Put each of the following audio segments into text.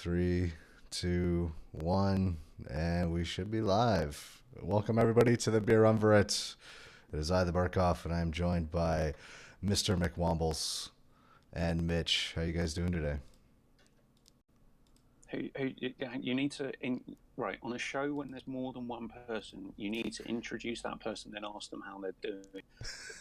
Three, two, one, and we should be live. Welcome everybody to the Beerumverate. It is I, the Barkoff, and I am joined by Mr. McWombles and Mitch. How you guys doing today? You need to, right, on a show when there's more than one person, you need to introduce that person, then ask them how they're doing.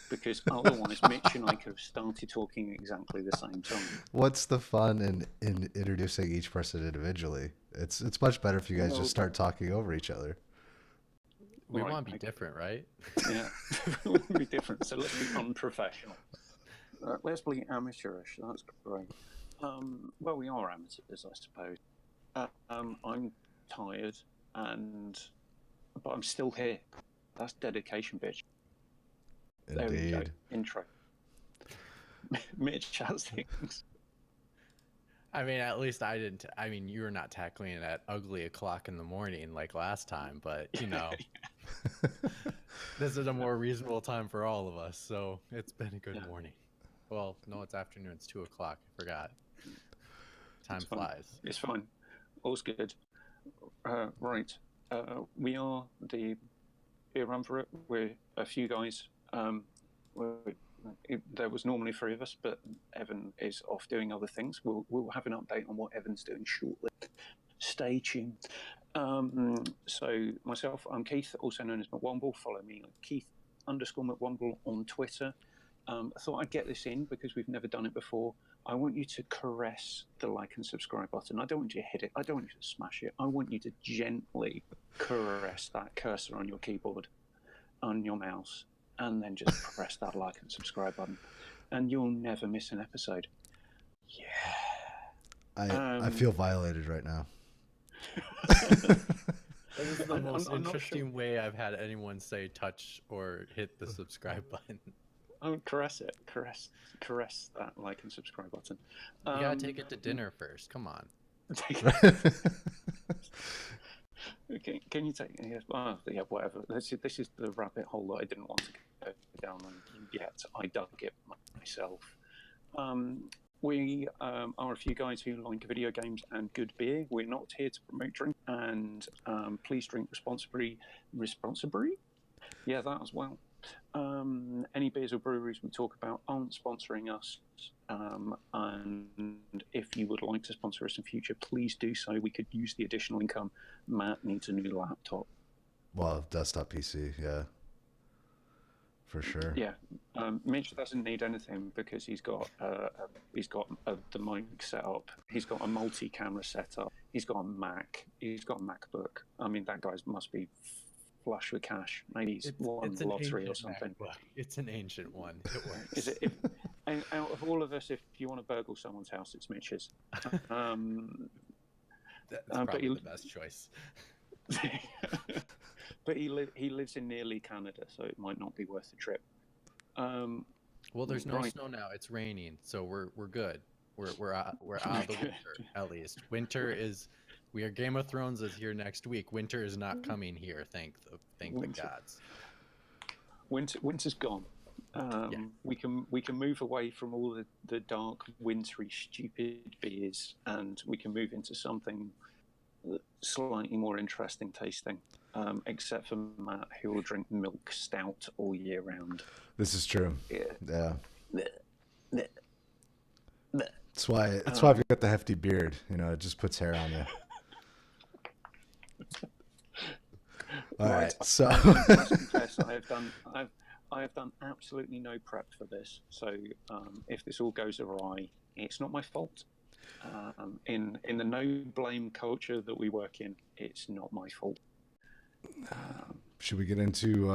Because otherwise, Mitch and I could have started talking exactly the same time. What's the fun in introducing each person individually? It's much better if you guys just start talking over each other. We want to be different, right? Yeah, we want to be different, so let's be unprofessional. Let's be amateurish, that's great. Well, we are amateurs, I suppose. I'm tired, but I'm still here. That's dedication, bitch. Indeed. There we go. Intro. Mitch, how's things? I mean, at least I didn't. I mean, you were not tackling it at ugly o'clock in the morning like last time, but you know, this is a more reasonable time for all of us. So it's been a good morning. Well, no, it's afternoon. It's 2 o'clock. I forgot. Time flies. It's fine. All's good. Right. We are the Beerumverate. We're a few guys. There was normally 3 of us, but Evan is off doing other things. We'll have an update on what Evan's doing shortly. Stay tuned. So myself, I'm Keith, also known as McWomble. Follow me at Keith_McWomble on Twitter. I thought I'd get this in because we've never done it before. I want you to caress the like and subscribe button. I don't want you to hit it. I don't want you to smash it. I want you to gently caress that cursor on your keyboard, on your mouse, and then just press that like and subscribe button. And you'll never miss an episode. Yeah. I feel violated right now. That is the most interesting way I've had anyone say touch or hit the subscribe button. Oh, caress it. Caress that like and subscribe button. You gotta take it to dinner first. Come on. Okay, can you take it? Yeah, whatever. This is the rabbit hole that I didn't want to go down on yet. I dug it myself. We are a few guys who like video games and good beer. We're not here to promote drink, and please drink responsibly. Responsibly? Yeah, that as well. Any beers or breweries we talk about aren't sponsoring us, and if you would like to sponsor us in future, please do so. We could use the additional income. Matt needs a new laptop. Well, desktop PC, yeah, for sure. Yeah, Mitch doesn't need anything because he's got the mic set up. He's got a multi-camera setup. He's got a Mac. He's got a MacBook. I mean, that guy must be flush with cash. Maybe he's won the lottery or something. It's an ancient one. It works. Is it? Out of all of us, if you want to burgle someone's house, it's Mitch's. That's probably the best choice. But he lives in nearly Canada, so it might not be worth the trip. Well, there's no snow now. It's raining, so we're good. We're out of the winter at least. Winter is. We are Game of Thrones is here next week. Winter is not coming here. Thank the gods. Winter's gone. We can move away from all the dark, wintry, stupid beers, and we can move into something slightly more interesting tasting. Except for Matt, who will drink milk stout all year round. This is true. Yeah. That's why I've got the hefty beard. You know, it just puts hair on you. All right, so I confess, I have done absolutely no prep for this. So if this all goes awry, it's not my fault. In the no blame culture that we work in, it's not my fault. Should we get into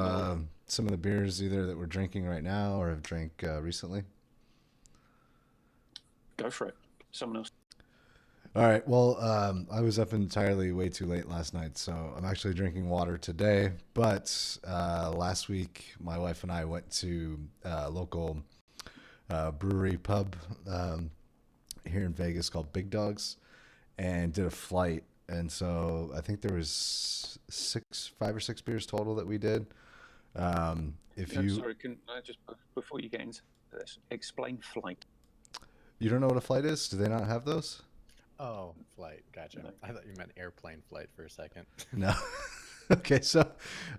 some of the beers either that we're drinking right now or have drank recently? Go for it. Someone else. All right. Well, I was up entirely way too late last night, so I'm actually drinking water today. But last week, my wife and I went to a local brewery pub here in Vegas called Big Dogs and did a flight. And so I think there was 5 or 6 beers total that we did. Sorry, can I just, before you get into this, explain flight? You don't know what a flight is? Do they not have those? Oh, flight. Gotcha. No. I thought you meant airplane flight for a second. No. Okay, so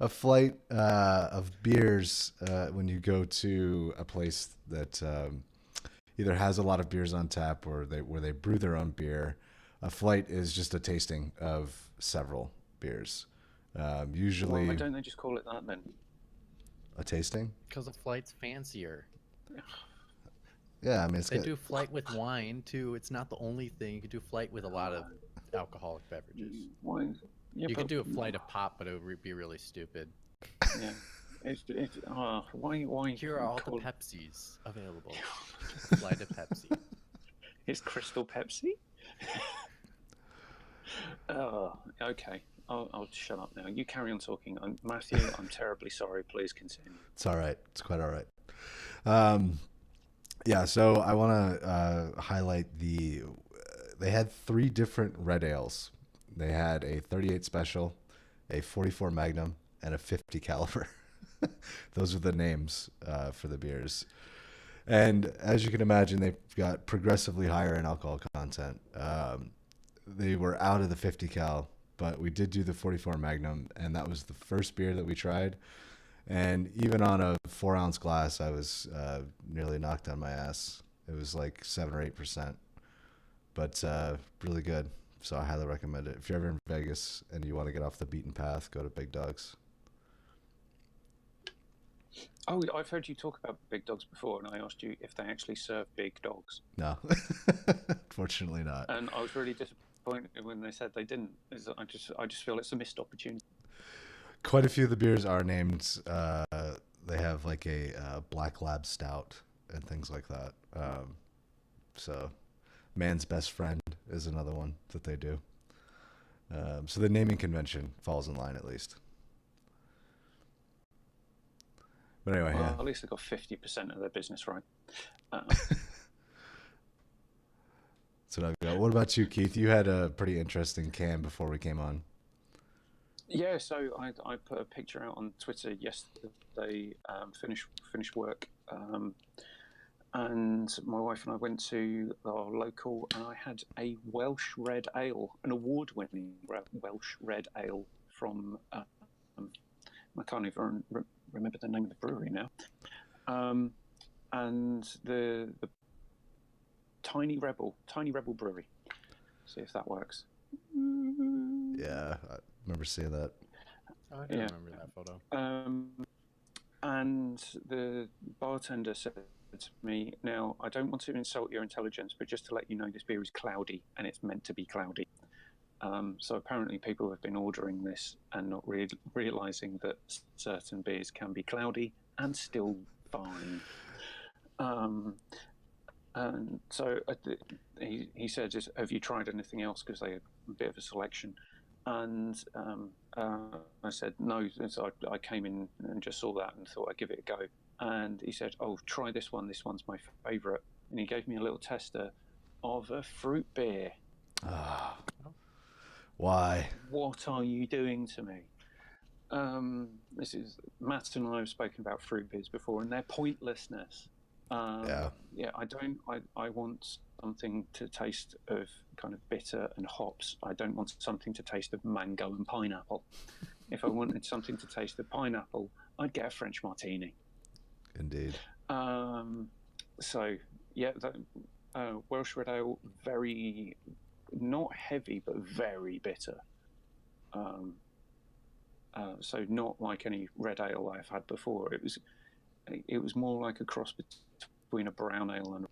a flight of beers when you go to a place that either has a lot of beers on tap or where they brew their own beer. A flight is just a tasting of several beers. Usually, Why don't they just call it that then? a tasting. Because a flight's fancier. Yeah, I mean it's They good. do flight with wine too. It's not the only thing. You could do flight with a lot of alcoholic beverages. Why? Yeah, You could but- do a flight of pop, but it would be really stupid. Yeah. Why? Here are all the call- Pepsis available. A flight of Pepsi. Is Crystal Pepsi? Oh, okay. I'll shut up now. You carry on talking. Matthew, I'm terribly sorry. Please continue. It's all right. It's quite all right. Yeah, so I want to highlight they had 3 different red ales. They had a 38 special, a 44 Magnum, and a 50 caliber. Those are the names for the beers. And as you can imagine, they've got progressively higher in alcohol content. They were out of the 50 cal, but we did do the 44 Magnum, and that was the first beer that we tried. And even on a 4-ounce glass, I was nearly knocked on my ass. It was like 7 or 8%, but really good. So I highly recommend it. If you're ever in Vegas and you want to get off the beaten path, go to Big Dogs. Oh, I've heard you talk about big dogs before, and I asked you if they actually serve big dogs, No, fortunately not. and I was really disappointed when they said they didn't. I just feel it's a missed opportunity. Quite a few of the beers are named. They have like a Black Lab Stout and things like that. So, Man's Best Friend is another one that they do. So the naming convention falls in line at least. But anyway, Well, yeah. at least they got 50% of their business right. So what about you, Keith? You had a pretty interesting can before we came on. Yeah, so I put a picture out on Twitter yesterday. Finished work, and my wife and I went to our local, and I had a Welsh Red Ale, an award-winning Welsh Red Ale from. I can't even remember the name of the brewery now. And the Tiny Rebel Brewery. See if that works. Yeah, I remember seeing that. Oh, I do remember that photo. And the bartender said to me, "Now, I don't want to insult your intelligence, but just to let you know, this beer is cloudy, and it's meant to be cloudy." So apparently people have been ordering this and not realizing that certain beers can be cloudy and still fine. And so he said, "Have you tried anything else?" Because they had a bit of a selection. And I said, "No." So I came in and just saw that and thought I'd give it a go. And he said, "Oh, try this one. This one's my favourite." And he gave me a little tester of a fruit beer. Ah, why? What are you doing to me? This is Matt and I have spoken about fruit beers before and their pointlessness. Yeah. Yeah, I want something to taste of kind of bitter and hops. I don't want something to taste of mango and pineapple. If I wanted something to taste of pineapple, I'd get a French martini. Indeed. So yeah, Welsh Red Ale, very not heavy but very bitter. So not like any red ale I've had before. It was more like a cross between a brown ale and.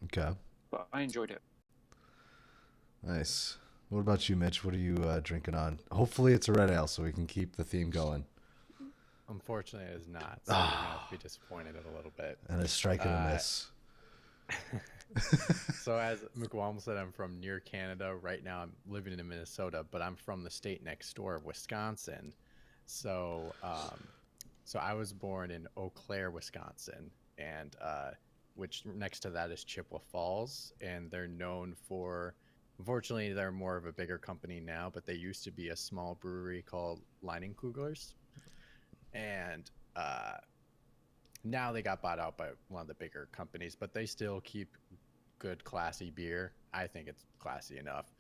Okay. But I enjoyed it. Nice. What about you, Mitch? What are you drinking on? Hopefully it's a red ale so we can keep the theme going. Unfortunately, it is not. So you're going to have to be disappointed in a little bit. And a strike and a miss. So as McWomble said, I'm from near Canada. Right now I'm living in Minnesota, but I'm from the state next door, Wisconsin. So so I was born in Eau Claire, Wisconsin, and which next to that is Chippewa Falls, and they're known for, unfortunately they're more of a bigger company now, but they used to be a small brewery called Leinenkugelers. And now they got bought out by one of the bigger companies, but they still keep good, classy beer. I think it's classy enough.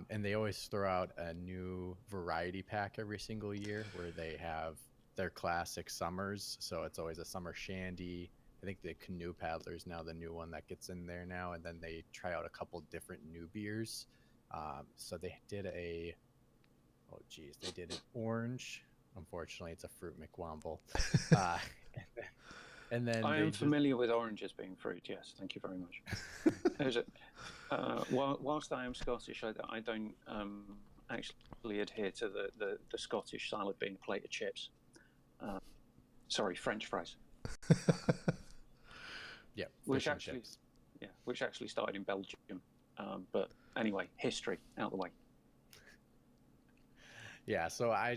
And they always throw out a new variety pack every single year where they have their classic summers. So it's always a summer shandy. I think the Canoe Paddler is now the new one that gets in there now. And then they try out a couple different new beers. So they did they did an orange. Unfortunately, it's a fruit McWomble. And then I am familiar with oranges being fruit. Yes, thank you very much. Whilst I am Scottish, I don't actually adhere to the Scottish salad being a plate of chips. Sorry, French fries. Yeah, which actually started in Belgium. But anyway, history out the way. Yeah, so I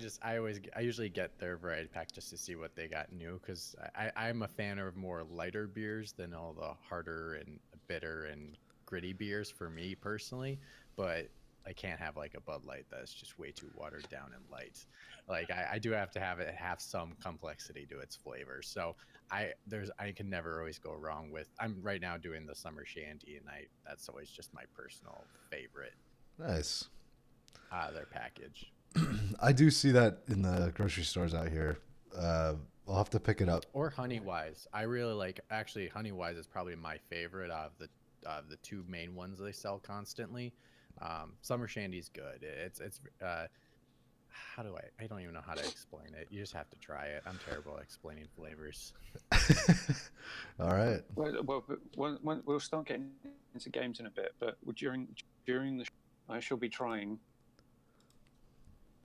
usually get their variety pack just to see what they got new, because I'm a fan of more lighter beers than all the harder and bitter and gritty beers for me personally. But I can't have like a Bud Light that's just way too watered down and light. Like I do have to have it have some complexity to its flavor. So I can never always go wrong with. I'm right now doing the summer shandy, and that's always just my personal favorite. Nice. Their package. I do see that in the grocery stores out here. I'll have to pick it up. Or Honey Wise. I really like. Actually, Honey Wise is probably my favorite of the two main ones they sell constantly. Summer Shandy's good. It's how do I don't even know how to explain it. You just have to try it. I'm terrible at explaining flavors. All right. Well, we'll start getting into games in a bit, but during the I shall be trying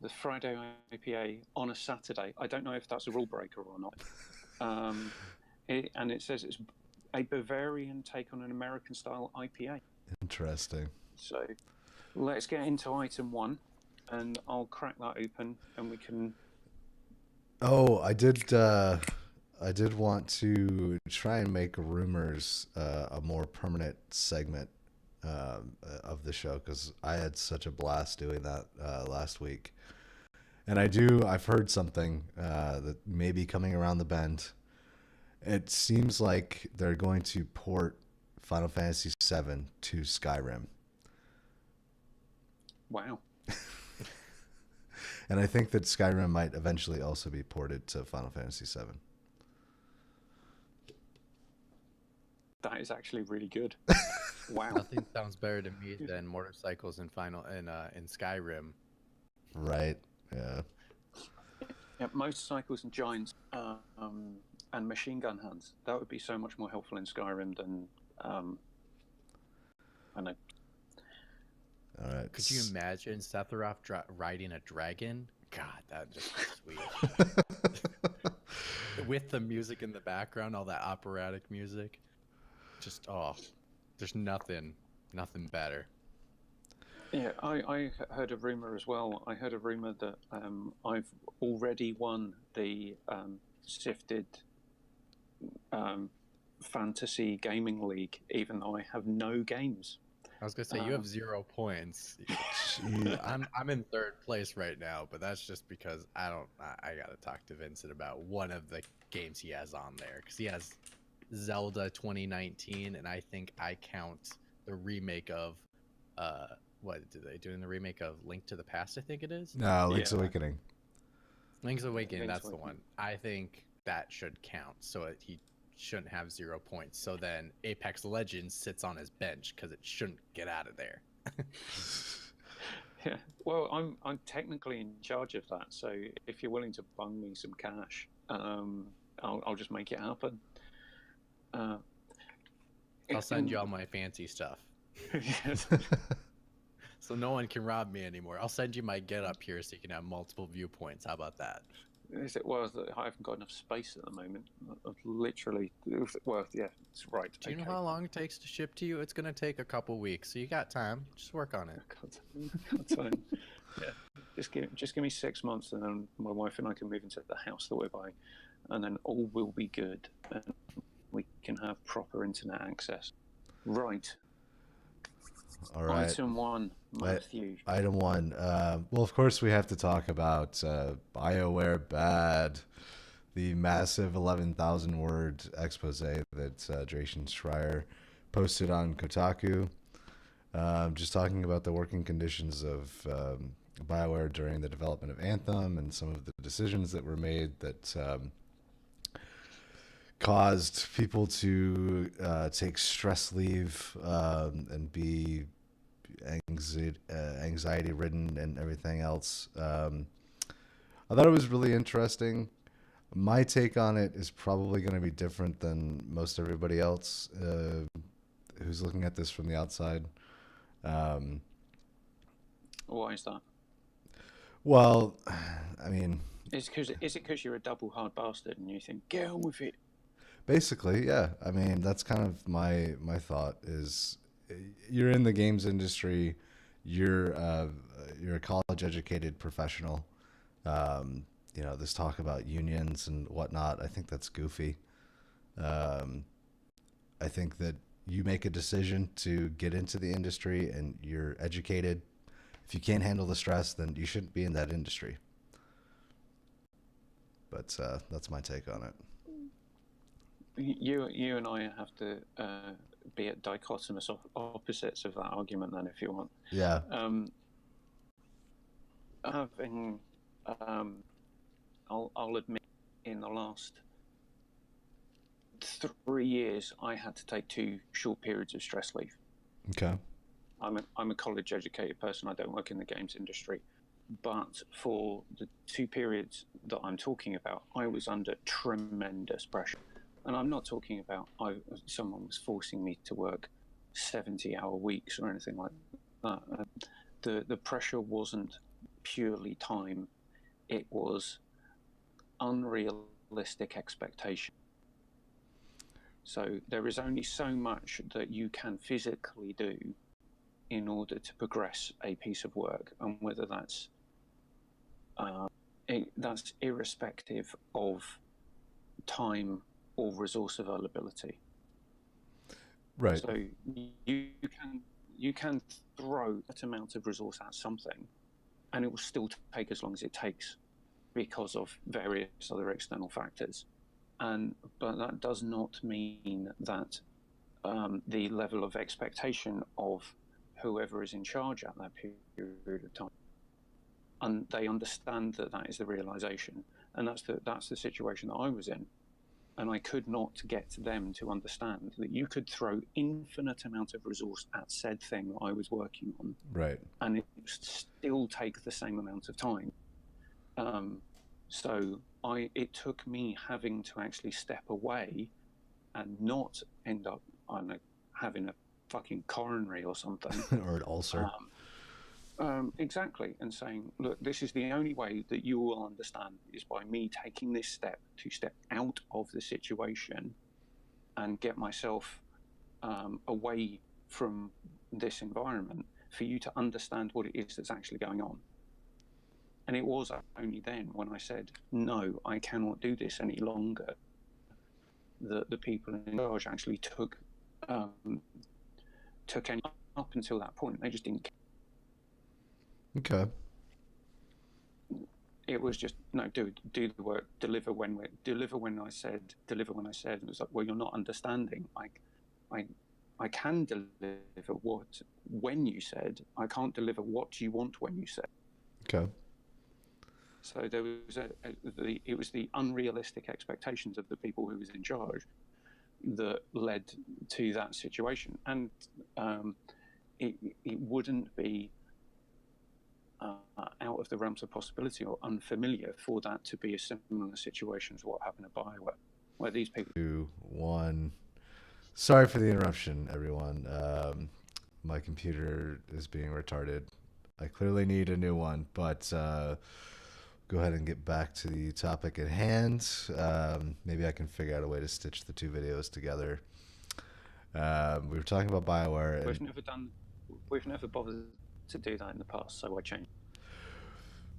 the Friday IPA on a Saturday. I don't know if that's a rule breaker or not. And it says it's a Bavarian take on an American style IPA. Interesting. So let's get into item 1, and I'll crack that open, and we can. Oh, I did want to try and make rumors a more permanent segment of the show, because I had such a blast doing that last week. And I've heard something that may be coming around the bend. It seems like they're going to port Final Fantasy VII to Skyrim. Wow. And I think that Skyrim might eventually also be ported to Final Fantasy VII. That is actually really good. Wow. Nothing sounds better to me than motorcycles in Skyrim. Right. Yeah. Yeah, motorcycles and giants and machine gun hands. That would be so much more helpful in Skyrim than I know. All right. Could you imagine Sephiroth riding a dragon? God, that just sweet. With the music in the background, all that operatic music. Just there's nothing better. Yeah, I heard a rumor as well. I heard a rumor that I've already won the Sifted Fantasy Gaming League, even though I have no games. I was gonna say you have 0 points. I'm in 3rd place right now, but that's just because I gotta talk to Vincent about one of the games he has on there, because he has Zelda 2019, and I think I count the remake of what did they do in the remake of Link to the Past? I think it is. No, Link's Awakening. Link's Awakening. That's the one. I think that should count. So he shouldn't have 0 points. So then Apex Legends sits on his bench because it shouldn't get out of there. Yeah. Well, I'm technically in charge of that. So if you're willing to bung me some cash, I'll just make it happen. I'll send you all my fancy stuff. Yes. So no one can rob me anymore. I'll send you my get up here so you can have multiple viewpoints. How about that? Is it? Well, I haven't got enough space at the moment. I've literally. Well, yeah, it's right. Do you know how long it takes to ship to you? It's going to take a couple weeks, so you got time. Just work on it. Got time. Yeah, just give me 6 months, and then my wife and I can move into the house that we're buying, and then all will be good, and we can have proper internet access. Right. All right. Item 1, Matthew. Item 1. Well, of course, we have to talk about BioWare Bad, the massive 11,000 word expose that Jason Schreier posted on Kotaku, just talking about the working conditions of BioWare during the development of Anthem and some of the decisions that were made that caused people to take stress leave and be anxiety ridden and everything else. I thought it was really interesting. My take on it is probably going to be different than most everybody else who's looking at this from the outside. Why is that? Well, I mean, Is it because you're a double hard bastard and you think get on with it? basically, yeah. I mean, that's kind of my thought is you're in the games industry, you're a college educated professional. You know, this talk about unions and whatnot, I think that's goofy. I think that you make a decision to get into the industry and you're educated. If you can't handle the stress, then you shouldn't be in that industry. But that's my take on it. You and I have to be at dichotomous opposites of that argument then, if you want. Yeah. Having, I'll admit, in the last 3 years, I had to take 2 short periods of stress leave. Okay. I'm a college educated person. I don't work in the games industry, but for the 2 periods that I'm talking about, I was under tremendous pressure. And I'm not talking about someone was forcing me to work 70-hour weeks or anything like that. The pressure wasn't purely time; it was unrealistic expectation. So there is only so much that you can physically do in order to progress a piece of work, and whether that's irrespective of time or resource availability. Right. So you can throw that amount of resource at something, and it will still take as long as it takes because of various other external factors. But that does not mean that the level of expectation of whoever is in charge at that period of time, and they understand that is the realization, and that's the situation that I was in. And I could not get them to understand that you could throw infinite amount of resource at said thing that I was working on, Right. and it would still take the same amount of time. So it took me having to actually step away and not end up having a fucking coronary or something. Or an ulcer. Exactly, and saying, look, this is the only way that you will understand is by me taking this step to step out of the situation and get myself away from this environment for you to understand what it is that's actually going on. And it was only then when I said, no, I cannot do this any longer, that the people in charge actually took any up until that point. They just didn't care. Okay. It was just, no, do the work, deliver when I said. It was like, well, you're not understanding. I can deliver when you said. I can't deliver what you want when you said. Okay. So there was it was the unrealistic expectations of the people who was in charge that led to that situation, and it wouldn't be out of the realms of possibility or unfamiliar for that to be a similar situation as what happened at BioWare, where these people. 2, 1. Sorry for the interruption, everyone. My computer is being retarded. I clearly need a new one, but go ahead and get back to the topic at hand. Maybe I can figure out a way to stitch the 2 videos together. We were talking about BioWare. We've never bothered to do that in the past, so I changed.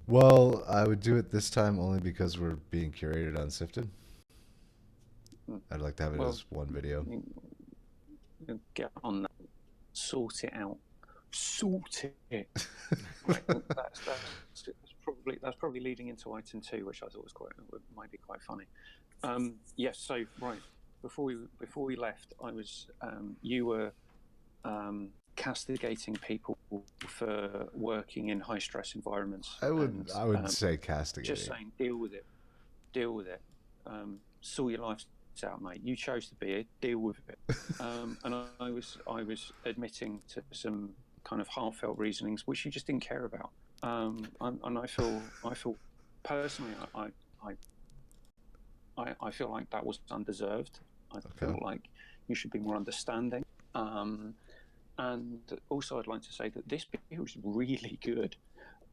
Well, I would do it this time only because we're being curated on Sifted. I'd like to have it as one video. Get on that. Sort it out. Sort it. Right, that's probably leading into item 2, which I thought might be quite funny. Yes. So right. before we left, I was you were castigating people for working in high stress environments. I would say castigating. Just saying, deal with it. Saw your life's out, mate. You chose to be here. Deal with it. And I was admitting to some kind of heartfelt reasonings which you just didn't care about. And I feel personally, I feel like that was undeserved. I feel like you should be more understanding. And also, I'd like to say that this beer was really good.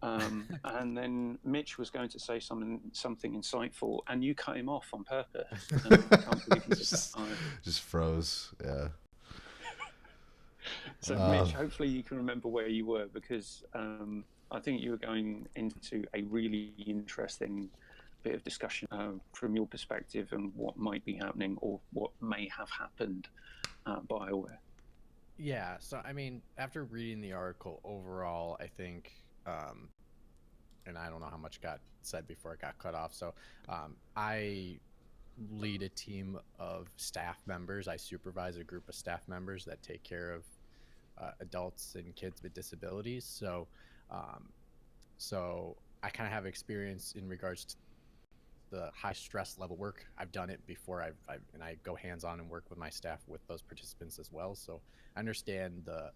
And then Mitch was going to say something insightful, and you cut him off on purpose. And I can't believe you did that. Just froze. Yeah. So, Mitch, hopefully you can remember where you were, because I think you were going into a really interesting bit of discussion from your perspective and what might be happening or what may have happened at BioWare. Yeah, so I mean, after reading the article overall, I think, and I don't know how much got said before it got cut off. So I lead a team of staff members. I supervise a group of staff members that take care of adults and kids with disabilities. So I kind of have experience in regards to the high stress level work. I've done it before. And I go hands-on and work with my staff with those participants as well. So I understand the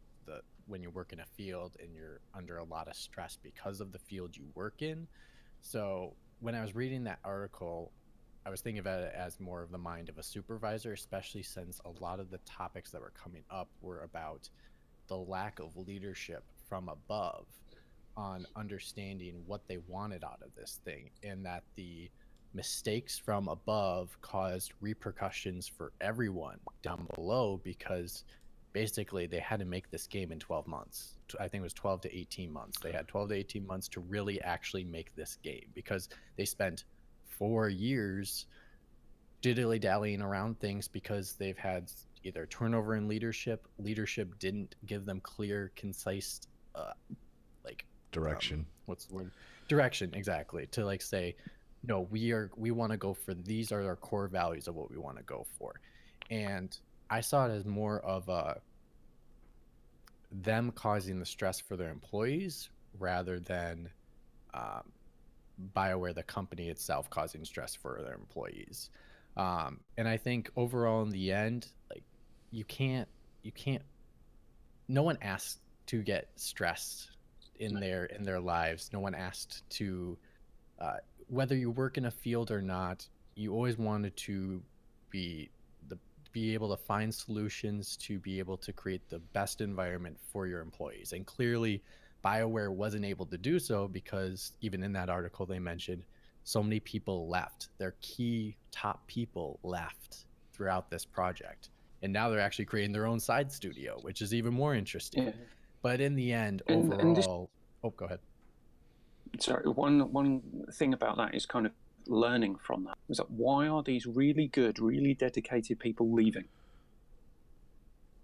when you work in a field and you're under a lot of stress because of the field you work in. So when I was reading that article, I was thinking about it as more of the mind of a supervisor, especially since a lot of the topics that were coming up were about the lack of leadership from above on understanding what they wanted out of this thing, and that the mistakes from above caused repercussions for everyone down below, because basically they had to make this game in 12 months. I think it was 12 to 18 months. They had 12 to 18 months to really actually make this game, because they spent 4 years diddly-dallying around things because they've had either turnover in leadership didn't give them clear, concise direction. What's the word? Direction, exactly. To like say, no, we want to go for, these are our core values of what we want to go for. And I saw it as more of them causing the stress for their employees rather than BioWare, the company itself, causing stress for their employees. And I think overall in the end, like you can't, no one asked to get stressed in their lives. No one asked to, whether you work in a field or not, you always wanted to be able to find solutions to be able to create the best environment for your employees. And clearly BioWare wasn't able to do so, because even in that article they mentioned so many people left. Their key top people left throughout this project. And now they're actually creating their own side studio, which is even more interesting. Yeah. But in the end, overall... go ahead. Sorry, one thing about that is kind of learning from that. Is that why are these really good, really dedicated people leaving?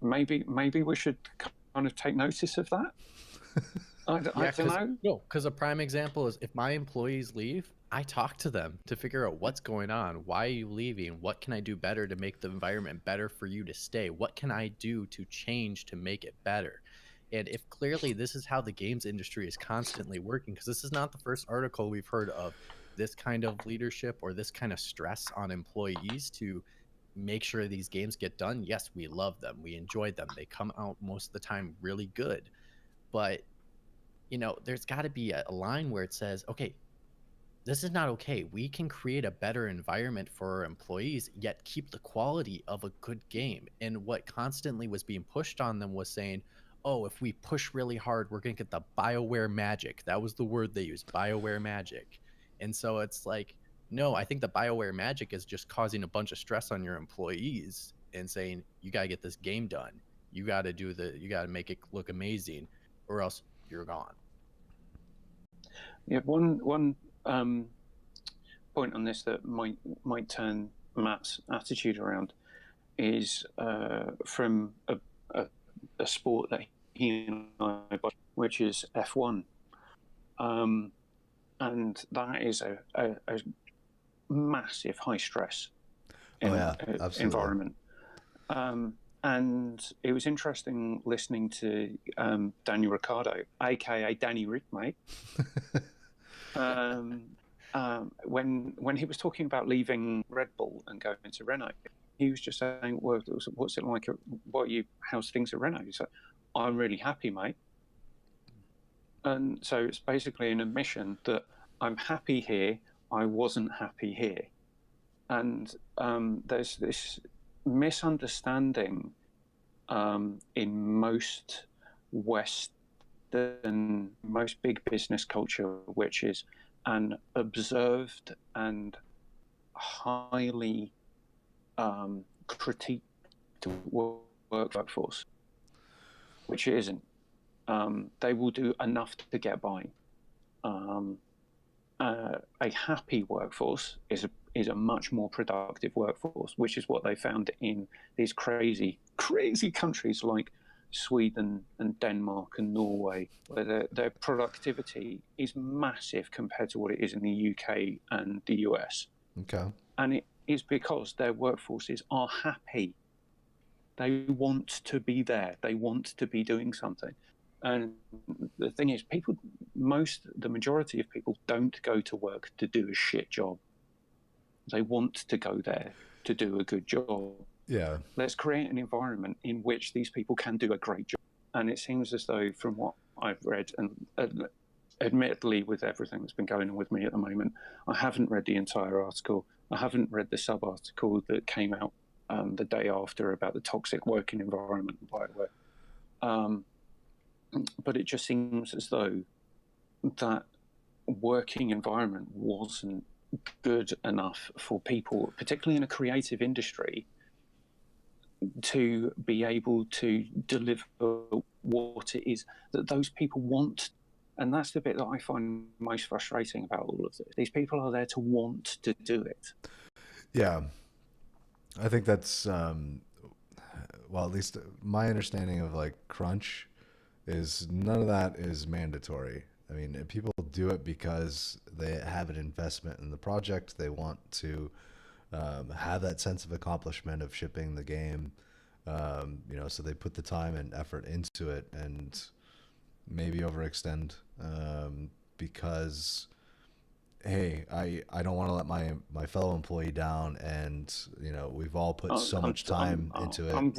Maybe we should kind of take notice of that. I don't know. No, because a prime example is if my employees leave, I talk to them to figure out what's going on. Why are you leaving? What can I do better to make the environment better for you to stay? What can I do to change to make it better? And if clearly this is how the games industry is constantly working, because this is not the first article we've heard of this kind of leadership or this kind of stress on employees to make sure these games get done. Yes, we love them. We enjoy them. They come out most of the time really good. But, there's got to be a line where it says, okay, this is not okay. We can create a better environment for our employees, yet keep the quality of a good game. And what constantly was being pushed on them was saying, oh, if we push really hard, we're going to get the BioWare magic. That was the word they used, BioWare magic. And so it's like, no, I think the BioWare magic is just causing a bunch of stress on your employees and saying, you got to get this game done. You got to make it look amazing, or else you're gone. Yeah, one point on this that might turn Matt's attitude around is from a sport that he and I watch, which is F1. And that is a massive high stress. Absolutely. environment. And it was interesting listening to Daniel Ricciardo, aka Danny Rick, mate. When he was talking about leaving Red Bull and going to Renault, he was just saying, "Well, what's it like? How's things at Renault?" He's like, "I'm really happy, mate." And so it's basically an admission that I'm happy here. I wasn't happy here, and there's this misunderstanding in most most big business culture, which is an observed and highly critiqued workforce, which it isn't. They will do enough to get by. A happy workforce is a much more productive workforce, which is what they found in these crazy countries like Sweden and Denmark and Norway, where their productivity is massive compared to what it is in the UK and the US. Okay. And it is because their workforces are happy. They want to be there. They want to be doing something. And the thing is, the majority of people don't go to work to do a shit job. They want to go there to do a good job. Yeah. Let's create an environment in which these people can do a great job. And it seems as though, from what I've read, and admittedly with everything that's been going on with me at the moment, I haven't read the entire article. I haven't read the sub-article that came out the day after about the toxic working environment in BioWare. But it just seems as though that working environment wasn't good enough for people, particularly in a creative industry, to be able to deliver what it is that those people want. And that's the bit that I find most frustrating about all of this. These people are there to want to do it. Yeah. I think that's, well, at least my understanding of like crunch is none of that is mandatory. I mean, people do it because they have an investment in the project. They want to have that sense of accomplishment of shipping the game, so they put the time and effort into it and maybe overextend because, hey, I don't want to let my fellow employee down, and we've all put so much time into it. I'm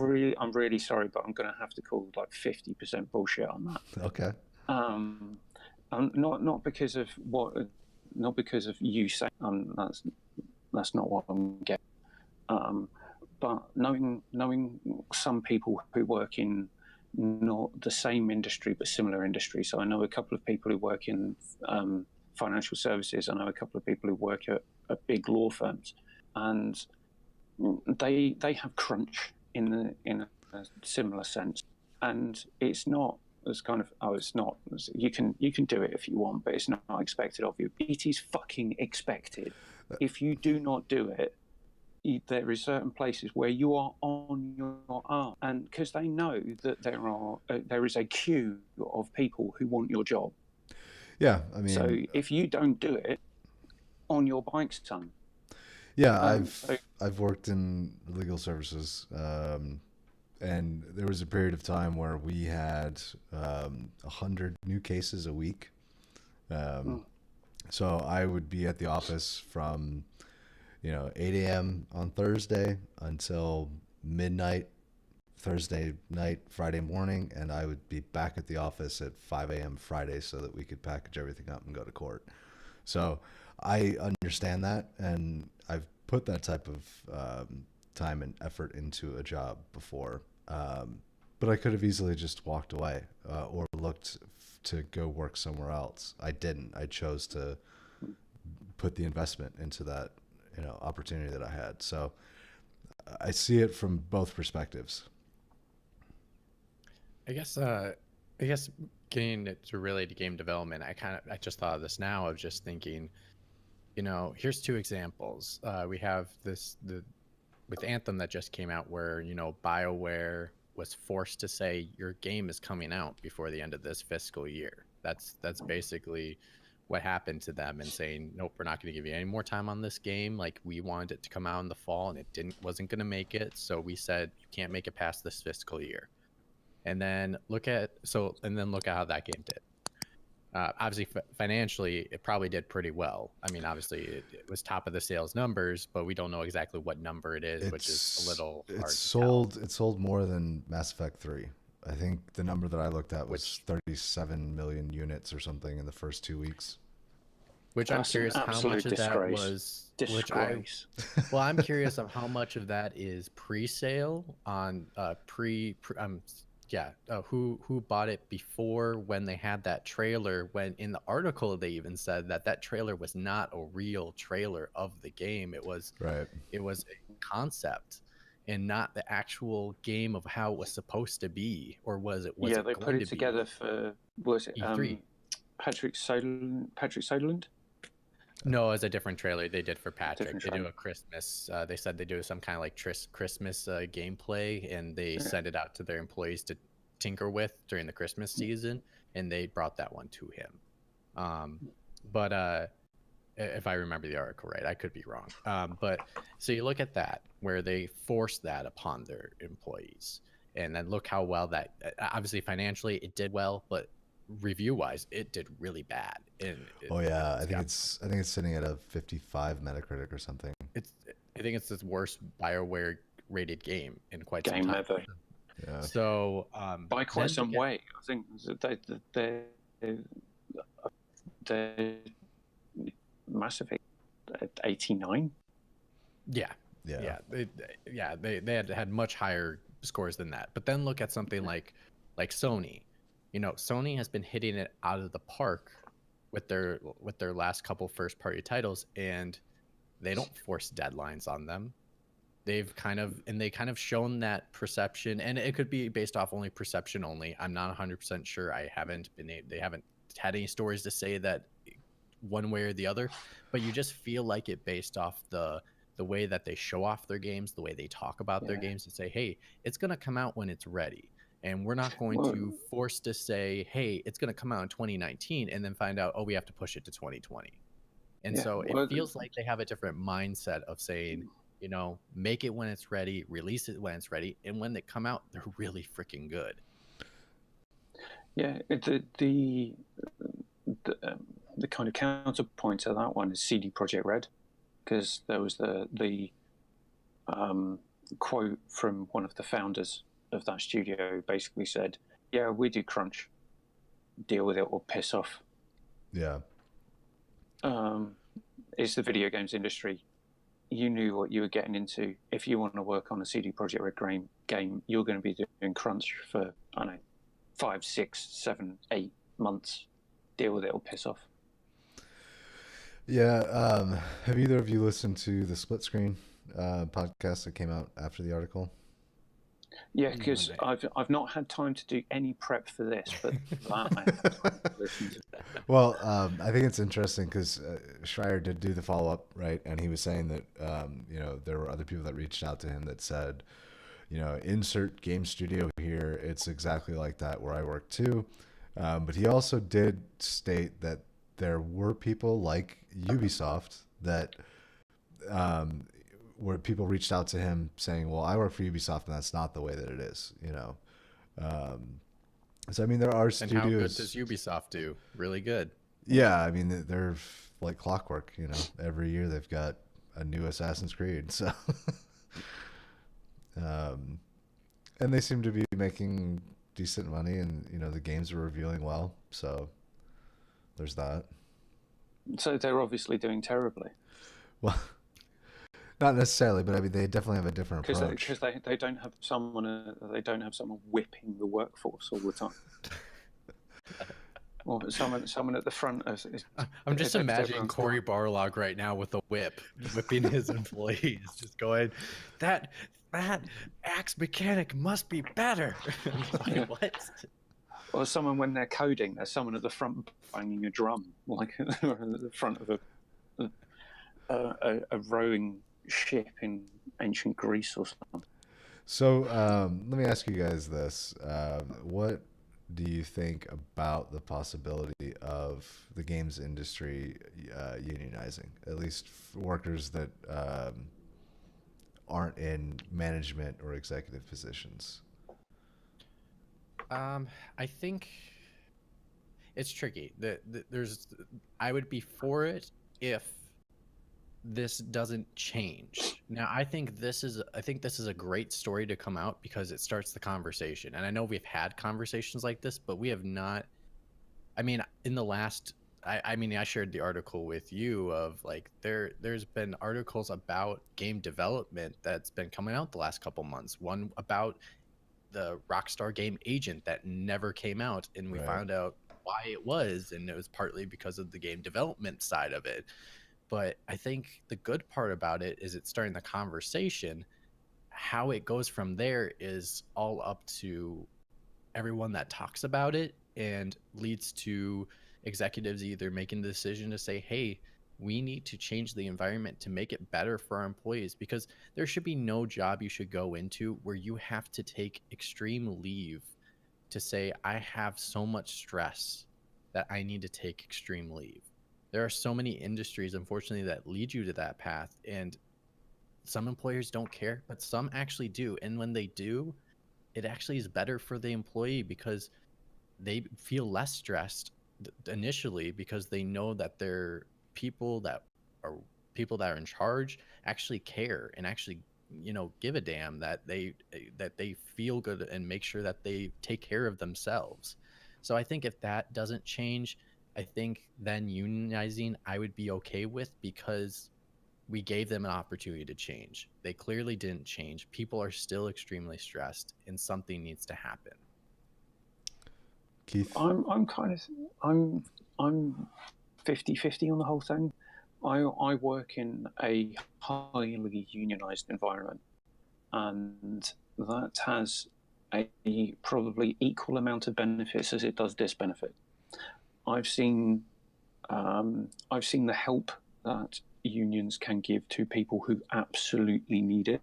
really sorry, but I'm going to have to call like 50% bullshit on that. Okay. Not because of you saying that's not what I'm getting. But knowing some people who work in not the same industry but similar industry. So I know a couple of people who work in financial services. I know a couple of people who work at big law firms, and they have crunch in a similar sense. And it's not as kind of it's not, you can do it if you want, but it's not expected of you. It is fucking expected. If you do not do it, there is certain places where you are on your arm, and because they know that there is a queue of people who want your job. Yeah, I mean, so if you don't do it, on your bike, son. Yeah, I've worked in legal services, and there was a period of time where we had 100 new cases a week. So I would be at the office from 8 a.m. on Thursday until midnight Thursday night, Friday morning, and I would be back at the office at 5 a.m. Friday so that we could package everything up and go to court. So I understand that, and I've put that type of time and effort into a job before, but I could have easily just walked away or looked to go work somewhere else. I didn't. I chose to put the investment into that opportunity that I had. So I see it from both perspectives. I guess getting it to relate to game development, I just thought of this now of just thinking, here's two examples. We have with Anthem that just came out where, BioWare was forced to say your game is coming out before the end of this fiscal year. That's basically what happened to them and saying, nope, we're not going to give you any more time on this game. Like, we wanted it to come out in the fall and it wasn't going to make it. So we said, you can't make it past this fiscal year. And then look at how that game did. Obviously, financially, it probably did pretty well. I mean, obviously, it was top of the sales numbers, but we don't know exactly what number it is, which is a little hard to tell. It sold more than Mass Effect 3. I think the number that I looked at was 37 million units or something in the first 2 weeks. Which I'm curious how much of that was. Well, I'm curious of how much of that is pre-sale on who bought it before when they had that trailer, when in the article they even said that trailer was not a real trailer of the game. It was a concept and not the actual game of how it was supposed to be, or was it they put it together for E3. Patrick Soderlund? No, it's a different trailer they did for Patrick. They do a Christmas. They said they do some kind of like Christmas gameplay, and they send it out to their employees to tinker with during the Christmas season, and they brought that one to him. But if I remember the article right, I could be wrong. But so you look at that, where they forced that upon their employees, and then look how well that. Obviously, financially, it did well, but review-wise, it did really bad. I think it's sitting at a 55 Metacritic or something. I think it's the worst BioWare rated game in quite some time. Ever. Yeah. So by quite some way, I think they Mass Effect at 89. Yeah. They had much higher scores than that. But then look at something like Sony. You know, Sony has been hitting it out of the park with their last couple first party titles, and they don't force deadlines on them. They've kind of shown that perception, and it could be based off only perception only. I'm not 100% sure. They haven't had any stories to say that one way or the other, but you just feel like it based off the way that they show off their games, the way they talk about their games, and say, hey, it's going to come out when it's ready. And we're not going to force to say, hey, it's going to come out in 2019 and then find out, oh, we have to push it to 2020. And so it feels like they have a different mindset of saying, you know, make it when it's ready, release it when it's ready. And when they come out, they're really freaking good. Yeah, the kind of counterpoint to that one is CD Projekt Red, because there was the quote from one of the founders of that studio basically said, yeah, we do crunch, deal with it or piss off. Yeah. It's the video games industry. You knew what you were getting into. If you want to work on a CD Projekt Red game, you're going to be doing crunch for, 5, 6, 7, 8 months. Deal with it or piss off. Yeah. Have either of you listened to the Split Screen podcast that came out after the article? Yeah, because I've not had time to do any prep for this, but that I have time to listen to. Well, I think it's interesting because Schreier did do the follow-up, right? And he was saying that, there were other people that reached out to him that said, insert game studio here. It's exactly like that where I work too. But he also did state that there were people like Ubisoft that where people reached out to him saying, well, I work for Ubisoft and that's not the way that it is, So, I mean, there are studios. And how good does Ubisoft do? Really good. Yeah, I mean, they're like clockwork, Every year they've got a new Assassin's Creed, so. And they seem to be making decent money and, the games are reviewing well, so there's that. So they're obviously doing terribly. Well, not necessarily, but I mean, they definitely have a different approach. Because they don't have someone whipping the workforce all the time. Or someone at the front. I'm just imagining Cory Barlog right now with a whip, whipping his employees, just going, that axe mechanic must be better. Like, what? Or someone when they're coding, there's someone at the front banging a drum, like at the front of a rowing ship in ancient Greece or something. So let me ask you guys this: what do you think about the possibility of the games industry unionizing, at least for workers that aren't in management or executive positions? I think it's tricky. I would be for it if this doesn't change. Now, I think this is a great story to come out because it starts the conversation. And I know we've had conversations like this, but we have not. I mean, in the last, I mean, I shared the article with you of like there's been articles about game development that's been coming out the last couple months. One about the Rockstar game Agent that never came out, and we Right. found out why it was, and it was partly because of the game development side of it. But I think the good part about it is it's starting the conversation. How it goes from there is all up to everyone that talks about it, and leads to executives either making the decision to say, hey, we need to change the environment to make it better for our employees, because there should be no job you should go into where you have to take extreme leave to say, I have so much stress that I need to take extreme leave. There are so many industries, unfortunately, that lead you to that path, and some employers don't care, but some actually do. And when they do, it actually is better for the employee because they feel less stressed initially, because they know that their people that are in charge actually care and actually, give a damn that they feel good and make sure that they take care of themselves. So I think if that doesn't change, I think then unionizing I would be okay with, because we gave them an opportunity to change. They clearly didn't change. People are still extremely stressed, and something needs to happen. Keith? I'm 50-50 on the whole thing. I work in a highly unionized environment, and that has a probably equal amount of benefits as it does disbenefit. I've seen the help that unions can give to people who absolutely need it.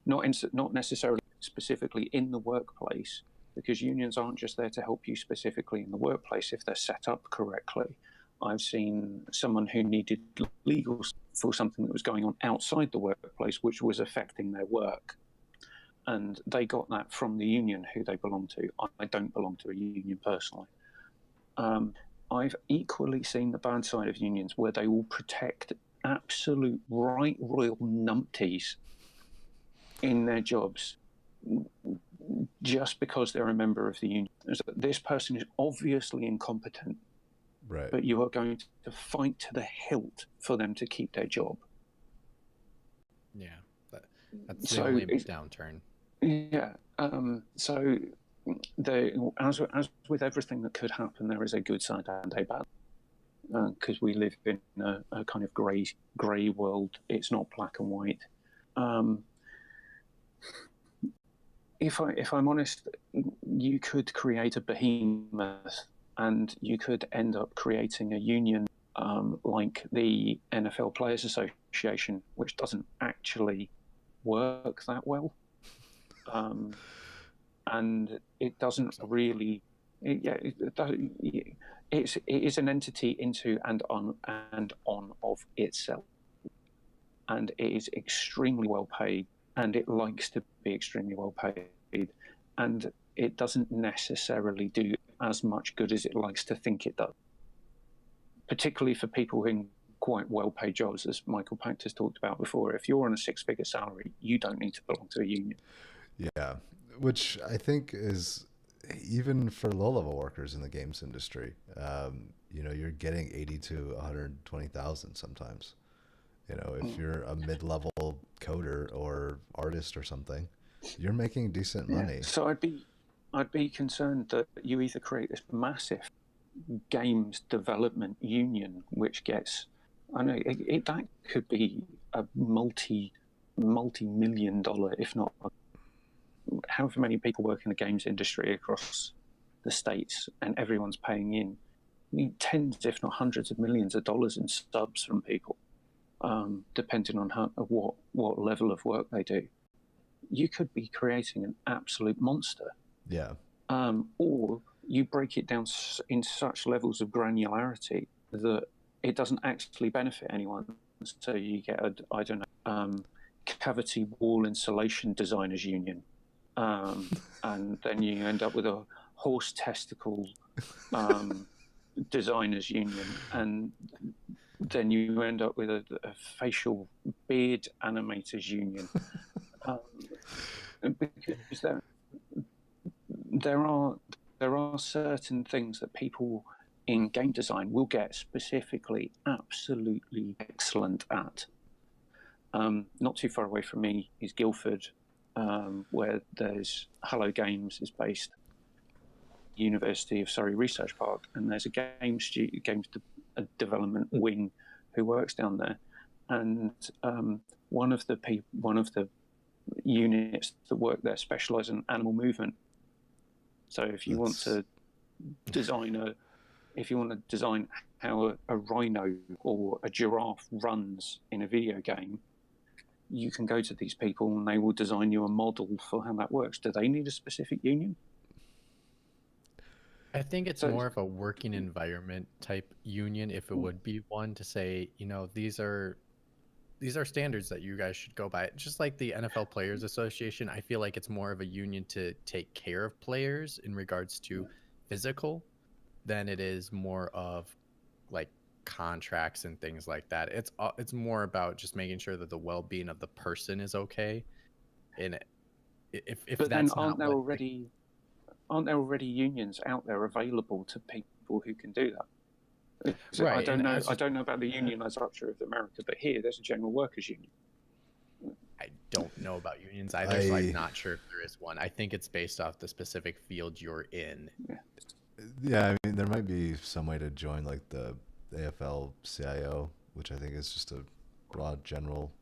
Not necessarily specifically in the workplace, because unions aren't just there to help you specifically in the workplace if they're set up correctly. I've seen someone who needed legal for something that was going on outside the workplace, which was affecting their work. And they got that from the union who they belong to. I don't belong to a union personally. I've equally seen the bad side of unions, where they will protect absolute right royal numpties in their jobs just because they're a member of the union. This person is obviously incompetent, Right. but you are going to fight to the hilt for them to keep their job. Yeah, that's the only downturn. Yeah. So as with everything that could happen, there is a good side and a bad. Because we live in a kind of grey world. It's not black and white. If I'm honest, you could create a behemoth, and you could end up creating a union like the NFL Players Association, which doesn't actually work that well. And it doesn't really. It is an entity into and on of itself, and it is extremely well paid, and it likes to be extremely well paid, and it doesn't necessarily do as much good as it likes to think it does, particularly for people in quite well paid jobs, as Michael Pact has talked about before. If you're on a 6-figure salary, you don't need to belong to a union. Yeah, which I think is, even for low-level workers in the games industry, you're getting 80 to 120,000 sometimes. If you're a mid-level coder or artist or something, you're making decent money. So I'd be concerned that you either create this massive games development union, which gets, I know that could be a multi-million dollar, if not however many people work in the games industry across the States, and everyone's paying in tens, if not hundreds of millions of dollars in subs from people, depending on what level of work they do. You could be creating an absolute monster. Yeah. or you break it down in such levels of granularity that it doesn't actually benefit anyone. So you get I don't know, cavity wall insulation designers union, and then you end up with a horse testicle designers union, and then you end up with a facial beard animators union, because there are certain things that people in game design will get specifically absolutely excellent at. Not too far away from me is Guildford, where there's Hello Games is based, University of Surrey Research Park, and there's a games development wing who works down there, and one of the units that work there specialise in animal movement. So if you want to design how a rhino or a giraffe runs in a video game, you can go to these people and they will design you a model for how that works. Do they need a specific union? I think it's more of a working environment type union, if it would be one, to say, you know, these are standards that you guys should go by. Just like the NFL Players Association, I feel like it's more of a union to take care of players in regards to physical than it is more of like contracts and things like that. It's more about just making sure that the well-being of the person is okay. And if but that's then aren't there already unions out there available to people who can do that? So right. I don't know about the unionized structure of America, but here there's a general workers union. I don't know about unions either, so I'm not sure if there is one. I think it's based off the specific field you're in. Yeah, I mean, there might be some way to join like the AFL-CIO, which I think is just a broad general.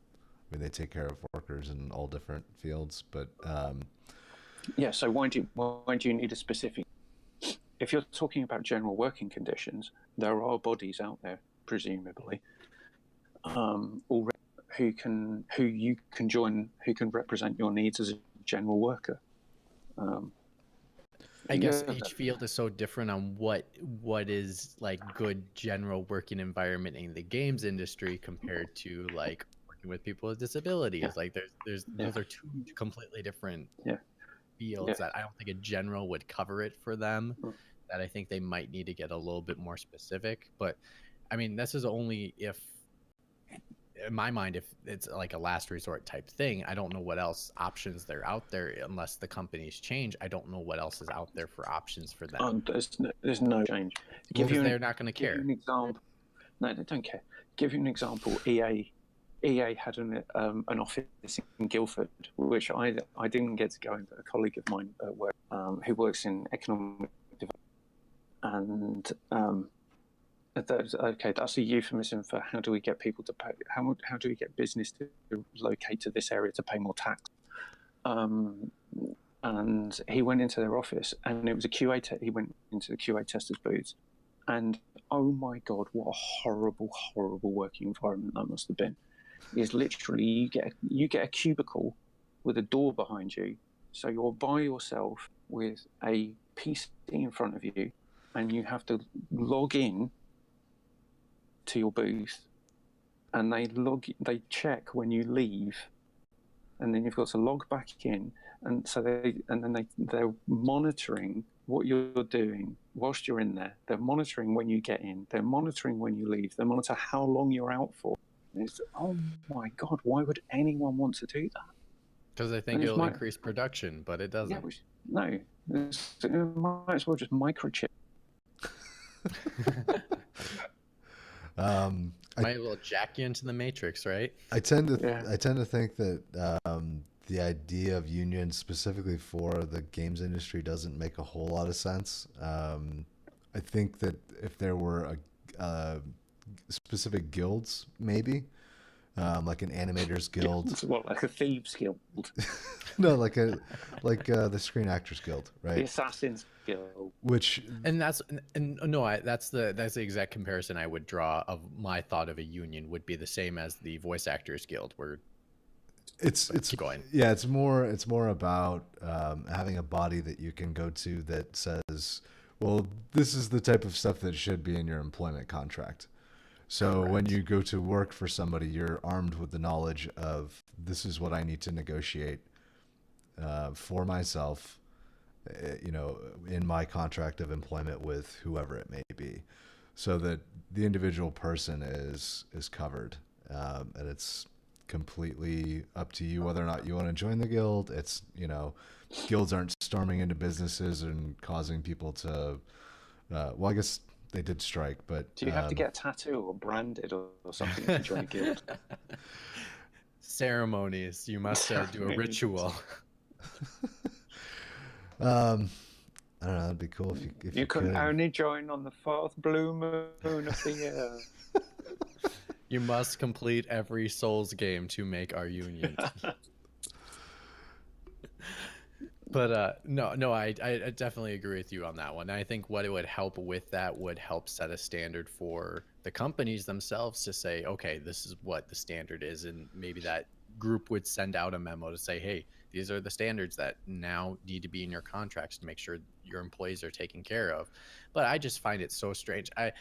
I mean, they take care of workers in all different fields, but yeah. So why do you need a specific? If you're talking about general working conditions, there are bodies out there, presumably, already who you can join, who can represent your needs as a general worker. I guess each field is so different on what is like good general working environment in the games industry compared to like working with people with disabilities. Like those are two completely different fields that I don't think a general would cover it for them. That I think they might need to get a little bit more specific. But I mean, this is only if, in my mind, if it's like a last resort type thing. I don't know what else options there out there unless the companies change. I don't know what else is out there for options for them. There's no change. Because they're not going to care. Give you an example. No, they don't care. Give you an example. EA had an office in Guildford, which I didn't get to go in, but a colleague of mine at work who works in economic development, and that's a euphemism for how do we get people to pay, how do we get business to locate to this area to pay more tax, and he went into their office and it was a QA he went into the QA testers booths, and oh my god, what a horrible working environment that must have been. Is literally you get a cubicle with a door behind you, so you're by yourself with a PC in front of you, and you have to log in to your booth, and they check when you leave, and then you've got to log back in, and so they're monitoring what you're doing whilst you're in there. They're monitoring when you get in. They're monitoring when you leave. They monitor how long you're out for. It's, oh my god, why would anyone want to do that? Because they think it'll increase production, but it doesn't. Yeah, no, it might as well just microchip. Might as well jack you into the matrix, right? I tend to think that the idea of unions specifically for the games industry doesn't make a whole lot of sense. I think that if there were a specific guilds, maybe like an animators guild. It's like a thieves guild. No, like the Screen Actors Guild, right? The Assassins Guild. That's the exact comparison I would draw of my thought of a union would be the same as the Voice Actors Guild, where It's keep going. Yeah, it's more about having a body that you can go to that says, well, this is the type of stuff that should be in your employment contract. So Correct. when you go to work for somebody, you're armed with the knowledge of, this is what I need to negotiate for myself, in my contract of employment with whoever it may be, so that the individual person is covered, and it's completely up to you whether or not you want to join the guild. It's, guilds aren't storming into businesses and causing people to, well, I guess they did strike, but Do you have to get a tattoo or branded or something to join a guild? Ceremonies. You must do a ritual. I don't know. That'd be cool if you can could. only join on the 4th blue moon of the year. You must complete every Souls game to make our union. But no, I definitely agree with you on that one. I think what it would help with that would help set a standard for the companies themselves to say, okay, this is what the standard is, and maybe that group would send out a memo to say, hey, these are the standards that now need to be in your contracts to make sure your employees are taken care of. But I just find it so strange. I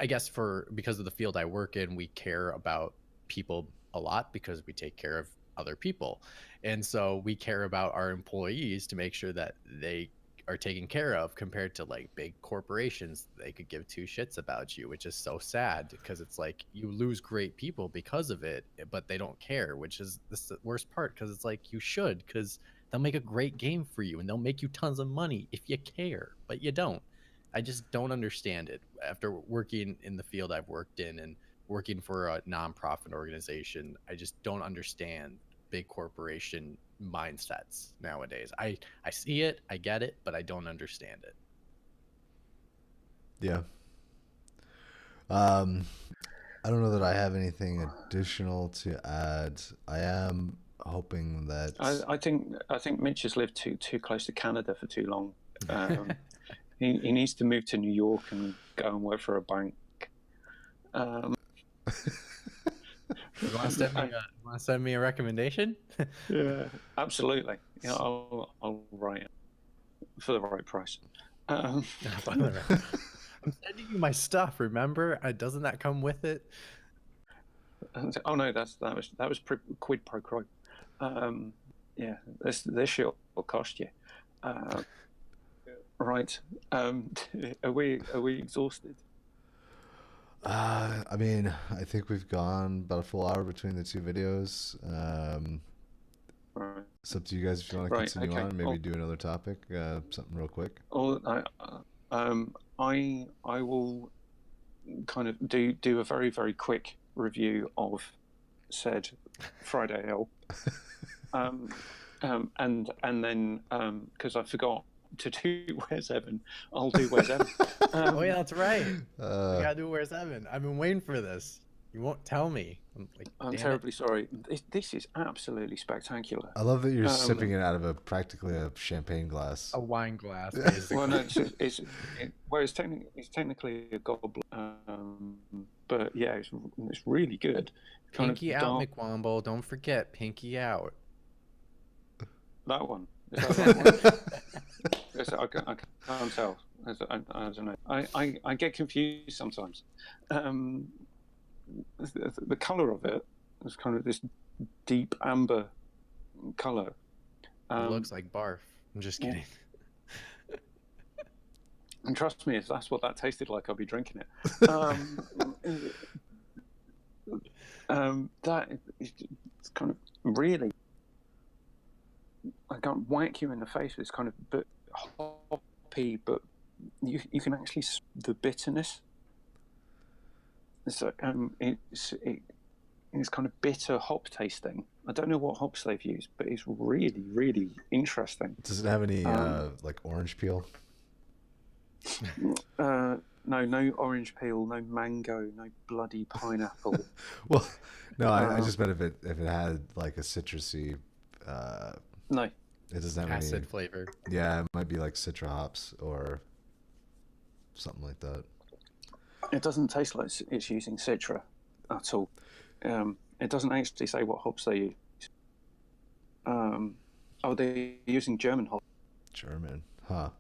guess because of the field I work in, we care about people a lot because we take care of other people. And so we care about our employees to make sure that they are taken care of, compared to like big corporations. They could give two shits about you, which is so sad, because it's like you lose great people because of it, but they don't care, which is the worst part, because it's like you should, because they'll make a great game for you and they'll make you tons of money if you care, but you don't. I just don't understand it. After working in the field I've worked in and working for a nonprofit organization, I just don't understand big corporation mindsets nowadays. I see it, I get it, but I don't understand it. Yeah. I don't know that I have anything additional to add. I am hoping that I think Mitch has lived too close to Canada for too long. He needs to move to New York and go and work for a bank. You want to send me a recommendation? Yeah, absolutely. Yeah, I'll write it for the right price. I'm sending you my stuff. Remember, doesn't that come with it? Oh no, that was quid pro quo. Yeah, this shit will cost you. Right. Are we exhausted? I mean, I think we've gone about a full hour between the two videos. Right. It's up to you guys if you want to continue on and maybe do another topic, something real quick. I will kind of do a very, very quick review of said Friday L. And then because I forgot to do Where's Evan, I'll do Where's Evan. Oh yeah, that's right. We gotta do Where's Evan. I've been waiting for this. You won't tell me. I'm terribly sorry. This is absolutely spectacular. I love that you're sipping it out of practically a champagne glass. A wine glass, basically. Well, no, it's technically a goblet. But yeah, it's really good. Pinky out, McWomble. Don't forget, pinky out. That one. Is that the right one? I can't tell. I don't know. I get confused sometimes. The color of it is kind of this deep amber color. It looks like barf. I'm just kidding. And trust me, if that's what that tasted like, I'll be drinking it. That it's kind of really, I can't whack you in the face with this kind of bit hoppy, but you can actually the bitterness. So it's kind of bitter hop tasting. I don't know what hops they've used, but it's really, really interesting. Does it have any like orange peel? No orange peel, no mango, no bloody pineapple. Well, no, I just meant if it had like a citrusy. No, it doesn't have acid any flavor. Yeah, it might be like citra hops or something like that. It doesn't taste like it's using citra at all. It doesn't actually say what hops they use. Oh, they're using German. German, huh?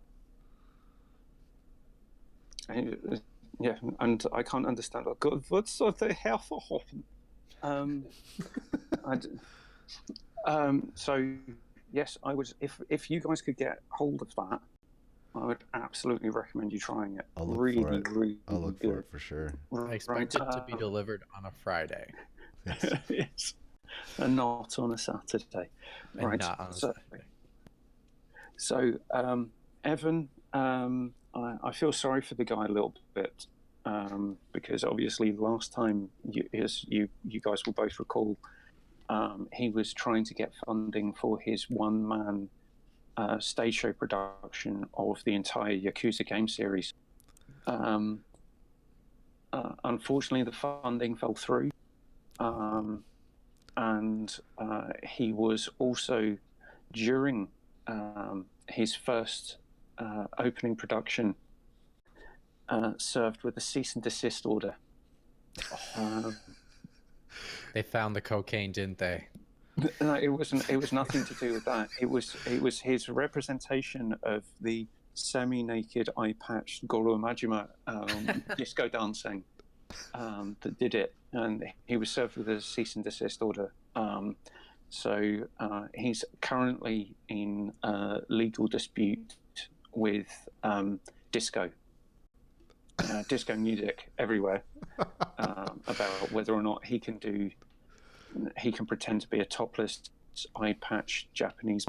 Yeah, and I can't understand. Oh God, what's the Herferhofen? So yes, I would. If you guys could get hold of that, I would absolutely recommend you trying it. I'll look Really, for it. really I'll look good. for it for sure. I expect it to be delivered on a Friday Yes. Yes, and not on a Saturday. and Right. not on a So, Saturday. so Evan, I feel sorry for the guy a little bit because obviously last time, as you guys will both recall, he was trying to get funding for his one-man stage show production of the entire Yakuza game series. Unfortunately, the funding fell through, and he was also, during his first opening production, served with a cease and desist order. They found the cocaine, didn't they? No, it wasn't. It was nothing to do with that. It was his representation of the semi-naked, eye-patched Goro Majima disco dancing that did it, and he was served with a cease and desist order. So he's currently in legal dispute with disco music everywhere about whether or not he can pretend to be a topless, eye-patched Japanese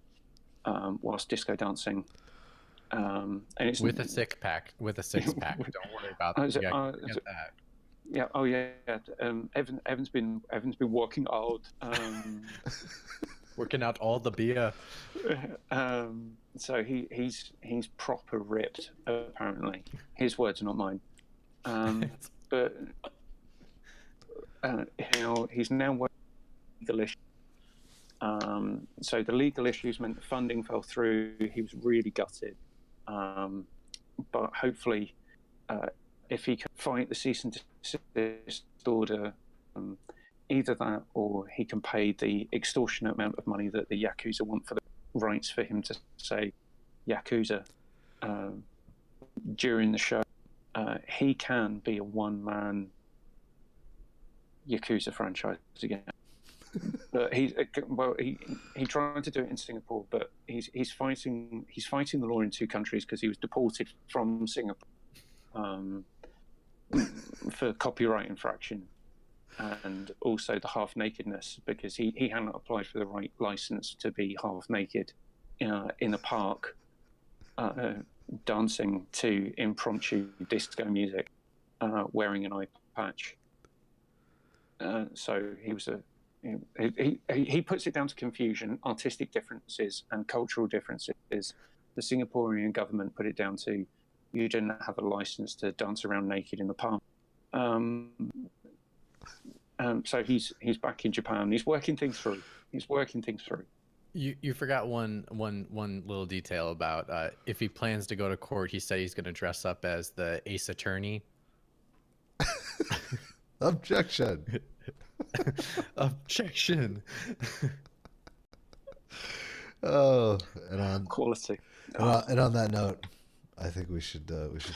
whilst disco dancing. And it's With a six pack. Don't worry about that. Get that. Yeah. Oh yeah. Evan's been working out. Working out all the beer. So he's proper ripped, apparently. His words, not mine. But he's now working legal issues. So the legal issues meant the funding fell through. He was really gutted. But hopefully, if he can fight the cease and desist order, either that or he can pay the extortionate amount of money that the Yakuza want for the rights for him to say Yakuza during the show, he can be a one-man Yakuza franchise again. But he tried to do it in Singapore, but he's fighting the law in two countries because he was deported from Singapore for copyright infraction, and also the half nakedness because he hadn't applied for the right license to be half naked in a park dancing to impromptu disco music wearing an eye patch. So he was he puts it down to confusion, artistic differences and cultural differences. The Singaporean government put it down to you didn't have a license to dance around naked in the park. So he's back in Japan. He's working things through. You forgot one little detail about if he plans to go to court. He said he's going to dress up as the Ace Attorney. Objection. Objection. Oh, and on quality. And on that note, I think we should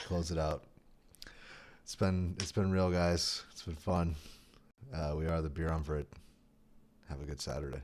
close it out. It's been real, guys. It's been fun. We are the Beerumverate. Have a good Saturday.